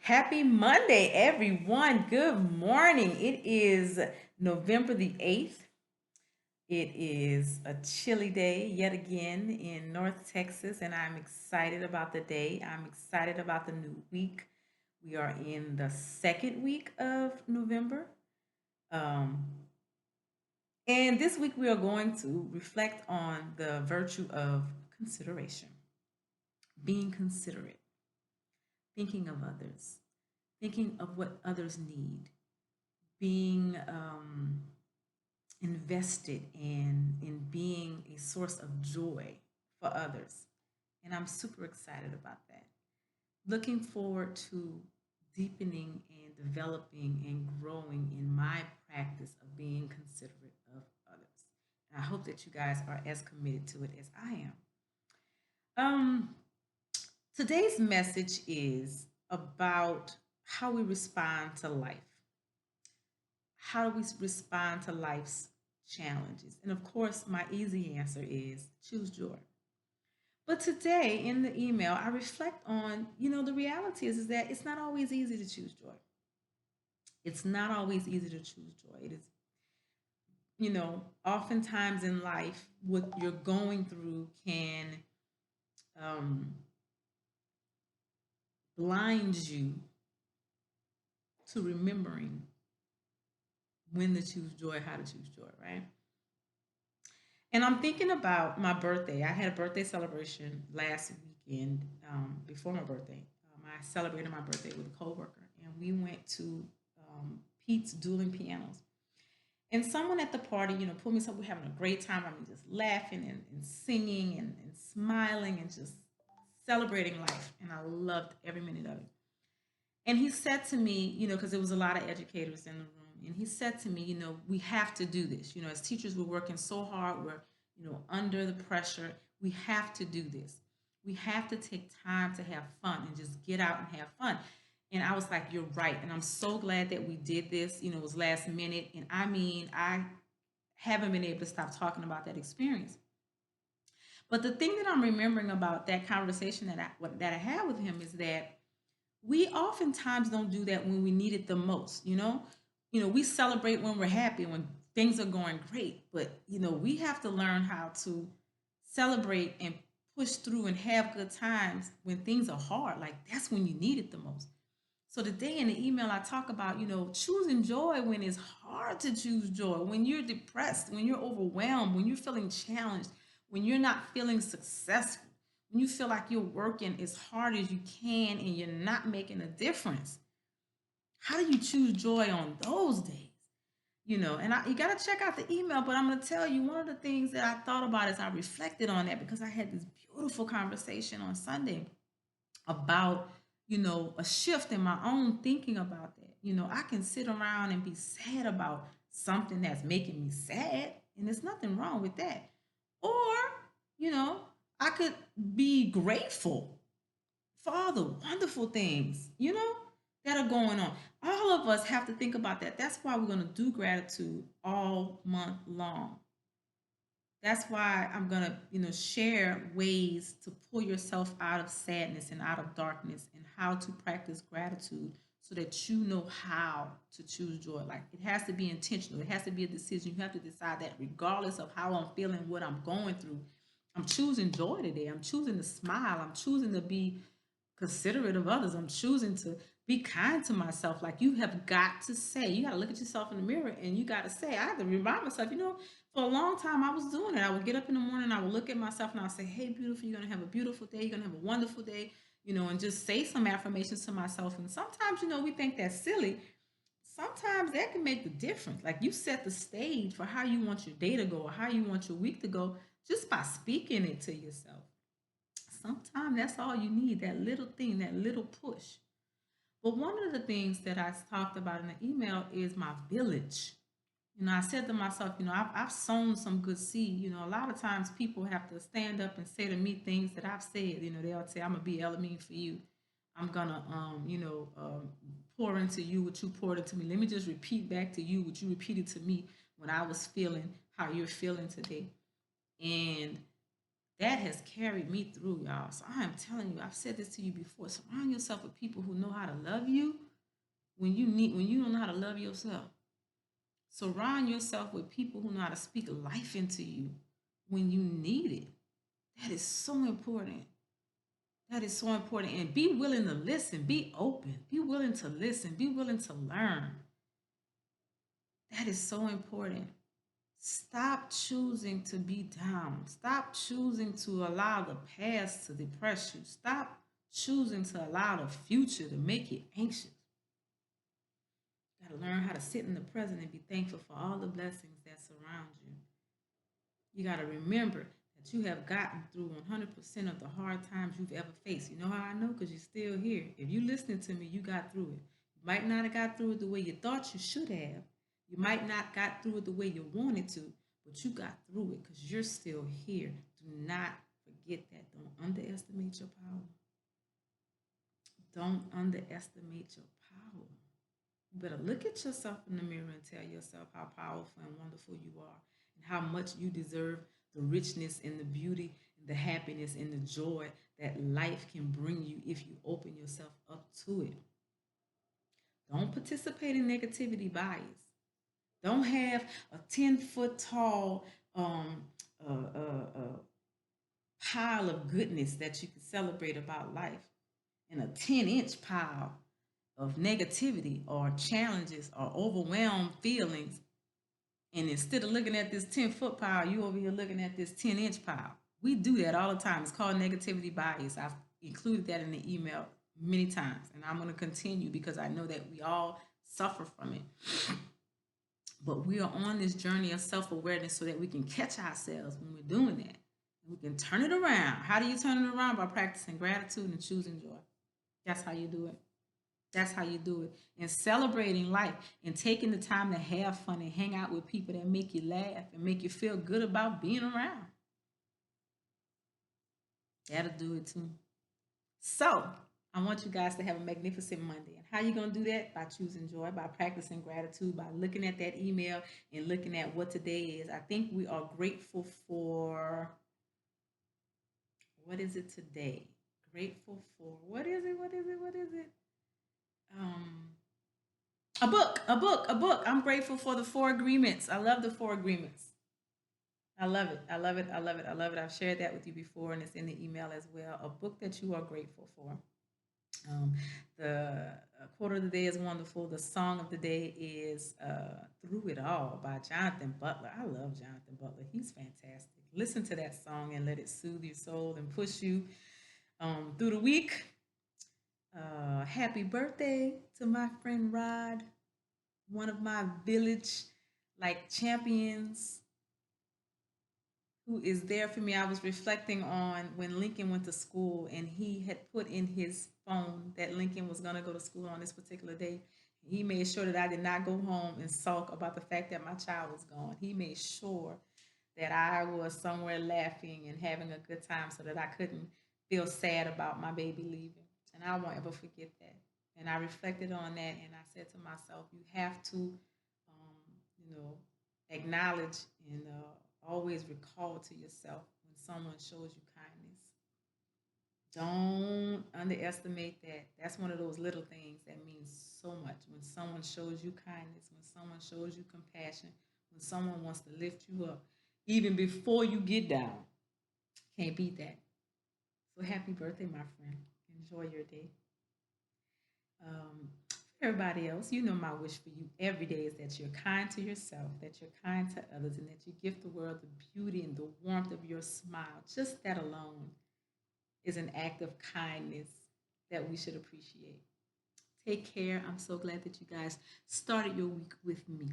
Happy Monday, everyone. Good morning. It is November the 8th. It is a chilly day yet again in North Texas, and I'm excited about the day. I'm excited about the new week. We are in the second week of November. Um, and this week we are going to reflect on the virtue of consideration, being considerate, thinking of others, thinking of what others need, being invested in being a source of joy for others. And I'm super excited about that. Looking forward to deepening and developing and growing in my practice of being considerate of others. And I hope that you guys are as committed to it as I am. Um, Today's message is about how we respond to life. How do we respond to life's challenges? And of course, my easy answer is choose joy. But today in the email, I reflect on, the reality is that it's not always easy to choose joy. It's not always easy to choose joy. It is, oftentimes in life, what you're going through can um, blind you to remembering when to choose joy, how to choose joy, right? And I'm thinking about my birthday. I had a birthday celebration last weekend before my birthday. I celebrated my birthday with a coworker, and we went to Pete's Dueling Pianos. And someone at the party, pulled me up. We're having a great time. I mean, just laughing and singing and smiling and just celebrating life. And I loved every minute of it. And he said to me, because there was a lot of educators in the room, and he said to me, we have to do this. As teachers, we're working so hard. We're, under the pressure. We have to do this. We have to take time to have fun and just get out and have fun. And I was like, you're right. And I'm so glad that we did this. It was last minute. And I mean, I haven't been able to stop talking about that experience. But the thing that I'm remembering about that conversation that I had with him is that we oftentimes don't do that when we need it the most. We celebrate when we're happy, when things are going great, but we have to learn how to celebrate and push through and have good times when things are hard. Like that's when you need it the most. So today in the email I talk about, choosing joy when it's hard to choose joy, when you're depressed, when you're overwhelmed, when you're feeling challenged, when you're not feeling successful, when you feel like you're working as hard as you can and you're not making a difference. How do you choose joy on those days? You got to check out the email, but I'm going to tell you one of the things that I thought about as I reflected on that because I had this beautiful conversation on Sunday about a shift in my own thinking about that. I can sit around and be sad about something that's making me sad, and there's nothing wrong with that. Or you know I could be grateful for all the wonderful things that are going on. All of us have to think about that. That's why we're going to do gratitude all month long. That's why I'm gonna, share ways to pull yourself out of sadness and out of darkness and how to practice gratitude so that you know how to choose joy. Like it has to be intentional. It has to be a decision. You have to decide that regardless of how I'm feeling, what I'm going through, I'm choosing joy today. I'm choosing to smile. I'm choosing to be considerate of others. I'm choosing to be kind to myself. Like you have got to say, you got to look at yourself in the mirror and you got to say, I have to remind myself, for a long time I was doing it. I would get up in the morning, I would look at myself and I would say, hey, beautiful, you're going to have a beautiful day. You're going to have a wonderful day, and just say some affirmations to myself. And sometimes, we think that's silly. Sometimes that can make the difference. Like you set the stage for how you want your day to go or how you want your week to go just by speaking it to yourself. Sometimes that's all you need, that little thing, that little push. But one of the things that I talked about in the email is my village. I said to myself, I've sown some good seed. A lot of times people have to stand up and say to me things that I've said. They'll say, I'm going to be El-Amin for you. I'm going to, pour into you what you poured into me. Let me just repeat back to you what you repeated to me when I was feeling how you're feeling today. And That has carried me through, y'all. So I am telling you, I've said this to you before. Surround yourself with people who know how to love you when you don't know how to love yourself. Surround yourself with people who know how to speak life into you when you need it. That is so important. That is so important. And be willing to listen. Be open. Be willing to listen. Be willing to learn. That is so important. Stop choosing to be down. Stop choosing to allow the past to depress you. Stop choosing to allow the future to make you anxious. You got to learn how to sit in the present and be thankful for all the blessings that surround you. You got to remember that you have gotten through 100% of the hard times you've ever faced. You know how I know? Because you're still here. If you're listening to me, you got through it. You might not have got through it the way you thought you should have. You might not got through it the way you wanted to, but you got through it because you're still here. Do not forget that. Don't underestimate your power. Don't underestimate your power. You better look at yourself in the mirror and tell yourself how powerful and wonderful you are and how much you deserve the richness and the beauty and the happiness and the joy that life can bring you if you open yourself up to it. Don't participate in negativity bias. Don't have a 10-foot tall um, uh, uh, uh, pile of goodness that you can celebrate about life and a 10-inch pile of negativity or challenges or overwhelmed feelings. And instead of looking at this 10-foot pile, you over here looking at this 10-inch pile. We do that all the time. It's called negativity bias. I've included that in the email many times. And I'm going to continue because I know that we all suffer from it. But we are on this journey of self awareness so that we can catch ourselves when we're doing that. We can turn it around. How do you turn it around? By practicing gratitude and choosing joy. That's how you do it. That's how you do it. And celebrating life and taking the time to have fun and hang out with people that make you laugh and make you feel good about being around. That'll do it too. So, I want you guys to have a magnificent Monday. And how you going to do that? By choosing joy, by practicing gratitude, by looking at that email and looking at what today is. I think we are grateful for, what is it today? Grateful for, what is it? What is it? What is it? Um, a book, a book, a book. I'm grateful for the four agreements. I love the four agreements. I love it. I love it. I love it. I love it. I've shared that with you before, and it's in the email as well. A book that you are grateful for. Um, the quote of the day is wonderful. The song of the day is Through It All by Jonathan Butler. I love Jonathan Butler. He's fantastic. Listen to that song and let it soothe your soul and push you through the week. Happy birthday to my friend Rod, one of my village like champions who is there for me. I was reflecting on when Lincoln went to school and he had put in his phone that Lincoln was going to go to school on this particular day. He made sure that I did not go home and sulk about the fact that my child was gone. He made sure that I was somewhere laughing and having a good time so that I couldn't feel sad about my baby leaving. And I won't ever forget that. And I reflected on that and I said to myself, you have to, you know, acknowledge and always recall to yourself when someone shows you kindness. Don't underestimate that. That's one of those little things that means so much. When someone shows you kindness, when someone shows you compassion, when someone wants to lift you up, even before you get down. Can't beat that. So happy birthday, my friend. Enjoy your day. For everybody else, you know my wish for you every day is that you're kind to yourself, that you're kind to others, and that you give the world the beauty and the warmth of your smile. Just that alone is an act of kindness that we should appreciate. Take care. I'm so glad that you guys started your week with me.